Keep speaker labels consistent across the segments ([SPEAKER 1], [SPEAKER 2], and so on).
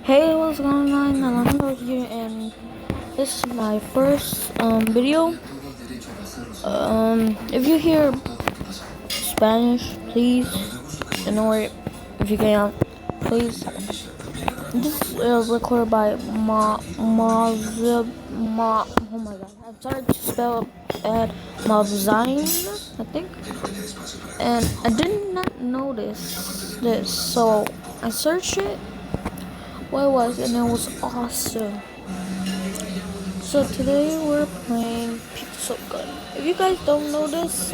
[SPEAKER 1] Hey, what's going on? I'm here, and this is my first video. If you hear Spanish, please ignore it. If you can, please. This is recorded by oh my god, I'm sorry to spell bad. Mavzine, I think. And I did not notice this, so I searched it. What it was, and it was awesome. So today we're playing Pizza Gun. If you guys don't know this,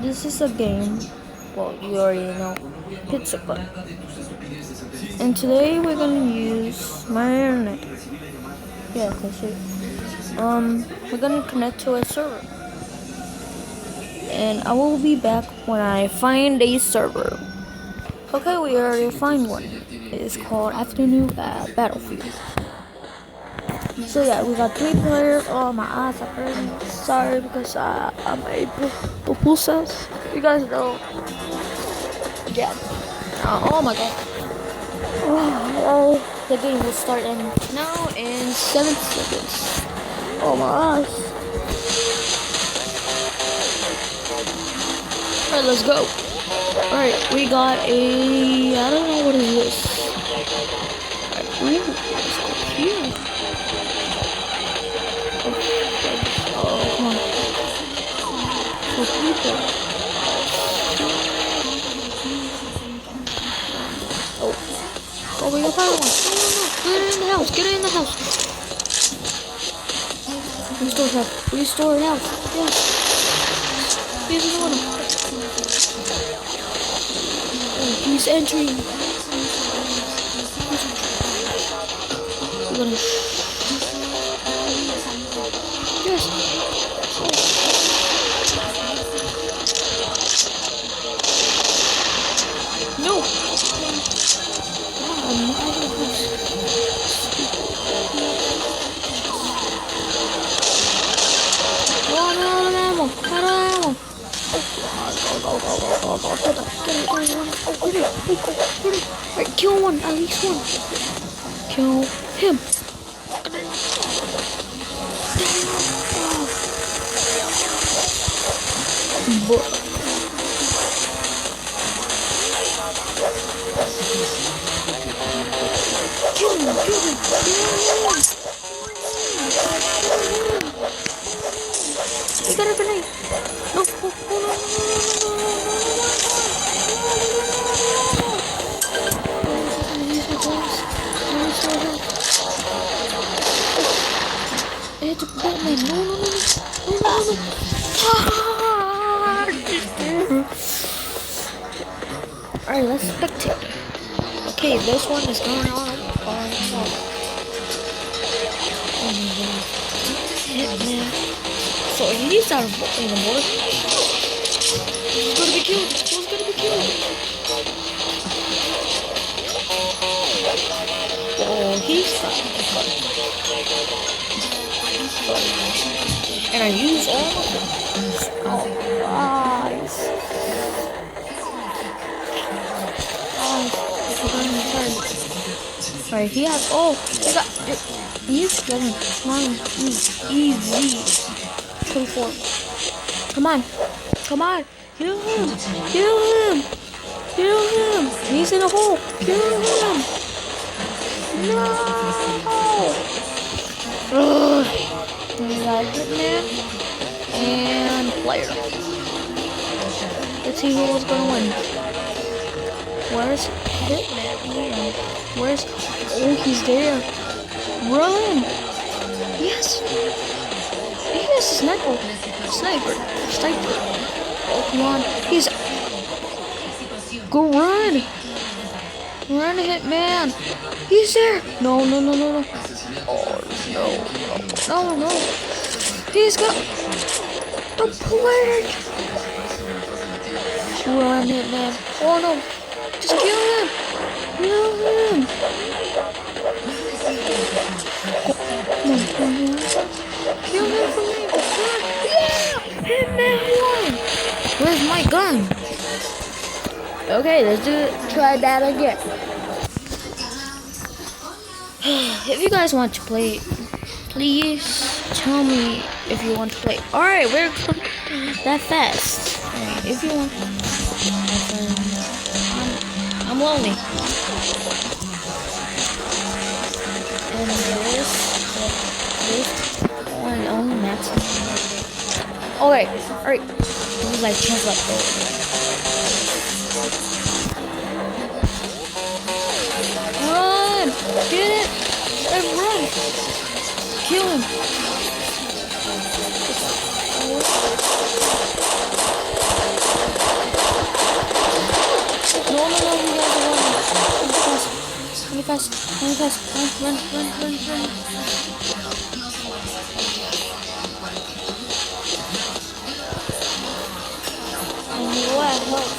[SPEAKER 1] this is a game. Well, you already know, Pizza Gun. And today we're gonna use my internet. Yeah, that's it. We're gonna connect to a server, and I will be back when I find a server. Okay, we already find one. It's called Afternoon Battlefield. So yeah, we got 3 players. Oh, my eyes are hurting. Sorry, because I'm a pupusas. You guys know. Yeah. Oh my god. The game will start now in 7 seconds. Oh my eyes. Alright, let's go. Alright, we got I don't know what is this. Alright, let's go here. Oh, come on. So people. Oh, we got fire one. No. Get in the house. Restore the house. Yes. Here's another one. Oh, he's entering. We're gonna. Yes. No. Alright, kill one, at least one. Kill him. Kill him. He got a grenade. No. It's a Batman. No. Alright, let's spectate. Okay, this one is going on. Oh my god. Hitman. So he's out of water. He's gonna be killed. Oh, he's fine. And I use all of them. Oh, nice. Alright, he has. He's getting mine. Easy. 24. Come on. Kill him. He's in a hole. Kill him. No. We got Hitman and player. Let's see who was gonna win. Where's Hitman? Oh, he's there. Run! Yes! He has a sniper. Oh, come on. Go run! Run, Hitman! He's there! No. Oh, no. He's got the plague! Run, Hitman. Oh, no. Just kill him! Kill him for me! Yeah! Hitman won! Where's my gun? Okay, let's try that again. If you guys want to play, please tell me if you want to play. Alright, we're that fast. If you want, I'm lonely. And this one only max. Okay, alright. This is like chance like run! Get it! And run! Kill him! No, we have to run. Really fast. Run. What help?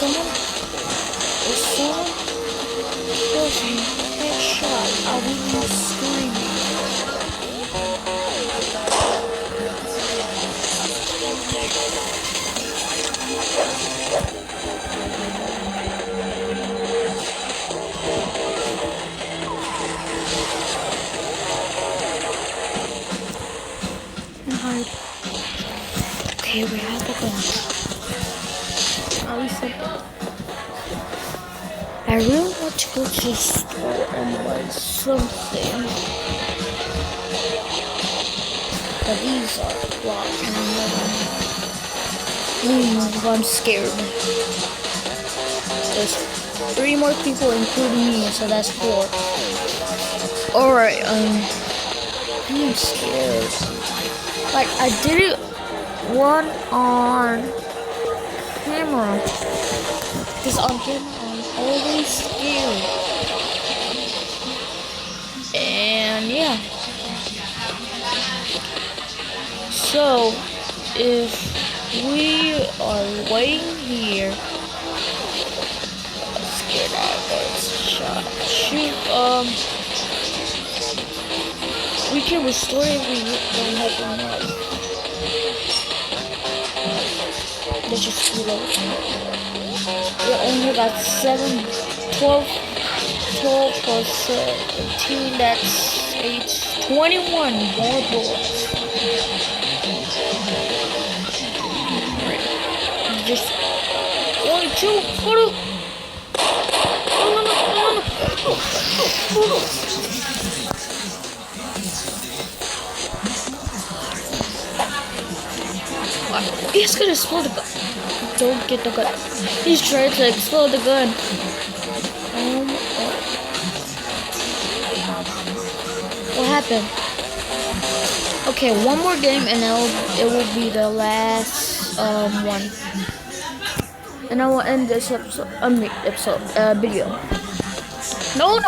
[SPEAKER 1] Someone kills me. Headshot. I will be screaming. Okay, we have the gun. I really want to go to the store and buy something. But these are locked and I'm scared. There's 3 more people including me, so that's 4. Alright, I'm scared. Like, I did it one on camera. Because on camera, I'm always scared. And yeah. So, if we are waiting here, I'm scared I got shot. Shoot, we can restore if we don't have enough. Let's just reload. We only got 12 plus 17, that's 8, 21 more bullets. Alright, just 1, 2, go to. No. He's gonna explode the gun. Don't get the gun. He's trying to explode the gun. What happened? Okay, one more game and it will be the last one. And I will end this video. No.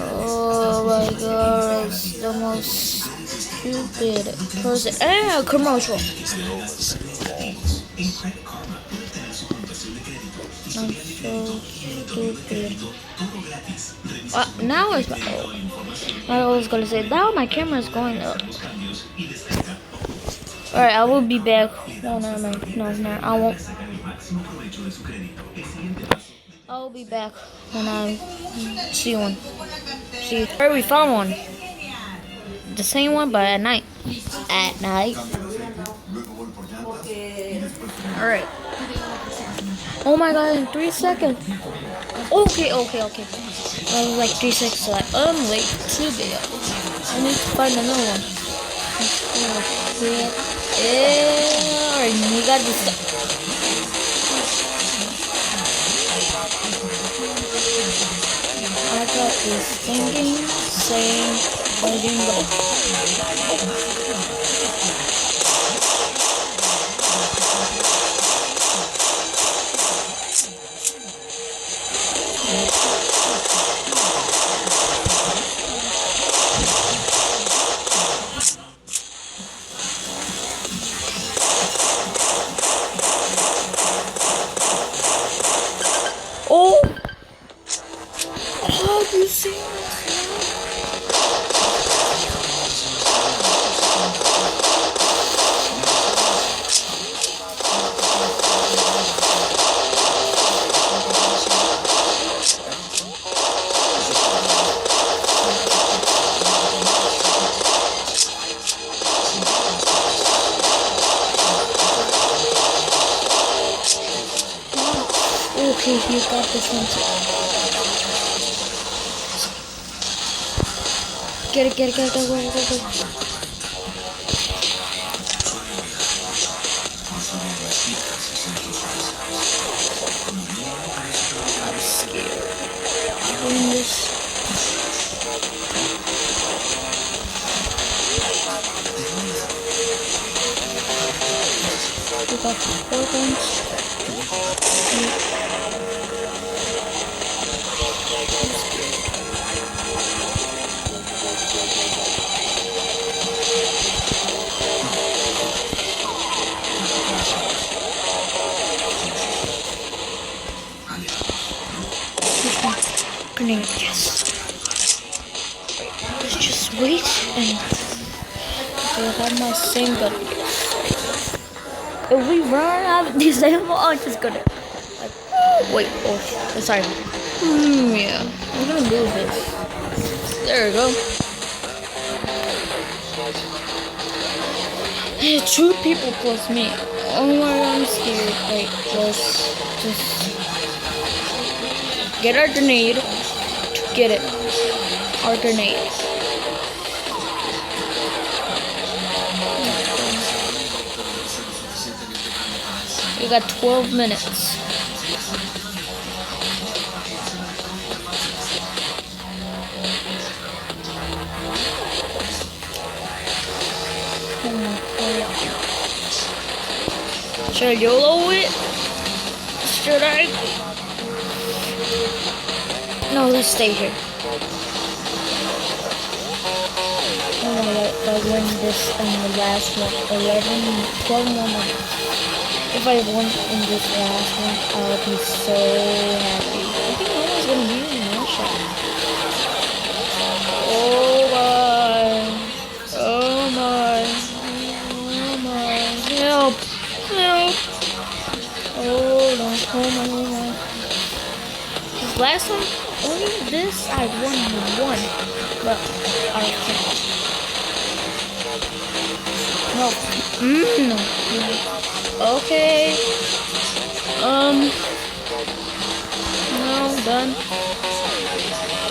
[SPEAKER 1] Oh my god, it's the most stupid person. Commercial. I'm so stupid. Now it's I was gonna say now my camera is going up. Alright, I will be back. No, I won't. I will be back when I see one. See, alright, we found one. The same one, but at night. Alright. Oh my god, in 3 seconds. Okay. I was like 3 seconds, so I'm late to be up. I need to find another one. Alright, we got this stuff. I got this thinking, saying, letting go. Oh! Oh, do you see this? Okay, you got this one. Get it, go. I'm scared. Doing this. We got 4 guns. Grenade, yes. Let's just wait and we'll have my same gun. If we run out of this ammo, I'm just gonna like wait. Oh, sorry. Yeah, I'm gonna move this. There we go. Hey, 2 people plus me. Oh my god, I'm scared. Wait, just get our grenade. Get it. Our grenade. We got 12 minutes. Oh my god. Should I YOLO it? Should I? No, let's stay here. Oh my god, if I win this in the last one, 12 more minutes. If I won in this last one, I would be so happy. I think I was gonna be in one shot. Oh my. Oh my. Oh my. Help. Help. Oh no. Oh my. Oh my. This last one, only this I won one. But I can't. No. No. Okay. No, done.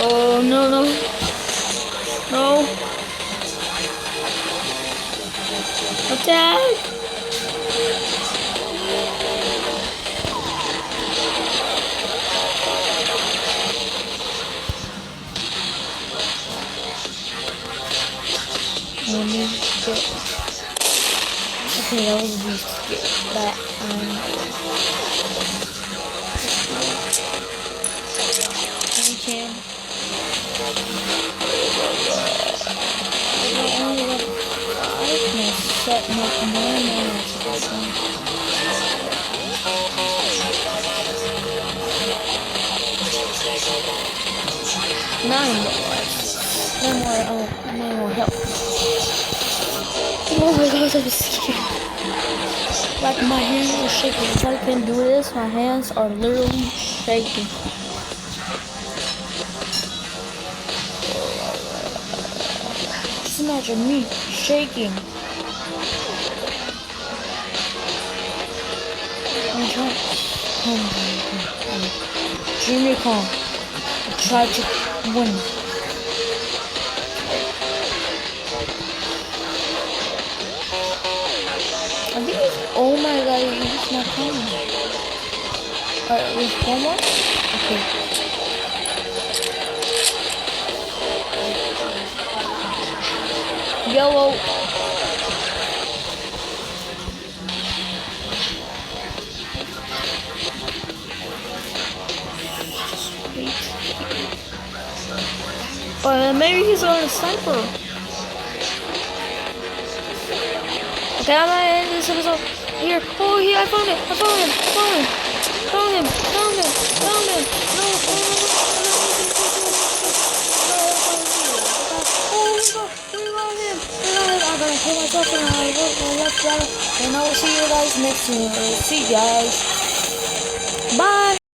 [SPEAKER 1] Oh, no. No. Attack! Let me get... Okay, that was weak. That we can. I only got 5 more set more minutes. 9 more lives. 9 more health. Oh my god, I'm scared. Like my hands are shaking. If I can do this, my hands are literally shaking. Just imagine me shaking. I'm trying. Oh my god. Junior Kong. Try to win. I think it's, oh my god, it's not coming. Alright, there's 1 more? Okay. Yellow. Maybe he's on a sniper. Okay, I'm gonna end this episode here. Oh, I found him. Found him. No. I'm gonna kill myself and I will see you guys next time. See you guys. Bye.